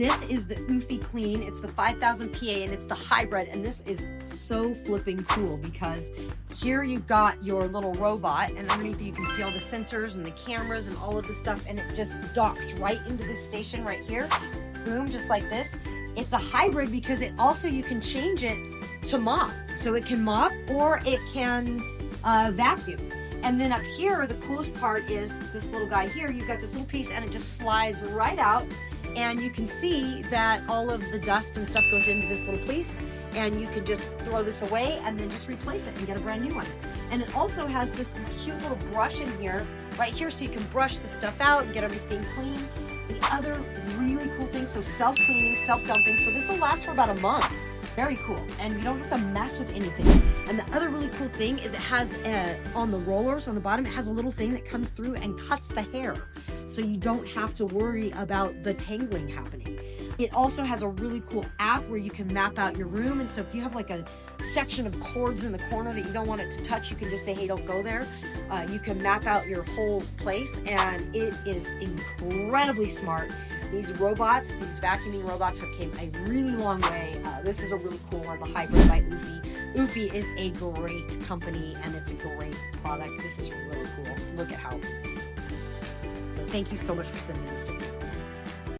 This is the Eufy Clean. It's the 5000 PA and it's the hybrid. And this is so flipping cool because here you've got your little robot and underneath you can see all the sensors and the cameras and all of the stuff. And it just docks right into this station right here. Boom, just like this. It's a hybrid because it also, you can change it to mop. So it can mop or it can vacuum. And then up here, the coolest part is this little guy here. You've got this little piece and it just slides right out. And you can see that all of the dust and stuff goes into this little piece, and you can just throw this away and then just replace it and get a brand new one. And it also has this cute little brush in here, right here, so you can brush the stuff out and get everything clean. The other really cool thing, so self-cleaning, self-dumping, so this will last for about a month. Very cool, and you don't have to mess with anything. And the other really cool thing is it has, on the rollers on the bottom, it has a little thing that comes through and cuts the hair. So you don't have to worry about the tangling happening. It also has a really cool app where you can map out your room. And so if you have like a section of cords in the corner that you don't want it to touch, you can just say, hey, don't go there. You can map out your whole place, and it is incredibly smart. These robots, these vacuuming robots have came a really long way. This is a really cool one, the hybrid by Eufy. Eufy is a great company and it's a great product. This is really cool. Look at how. So thank you so much for sending this to me.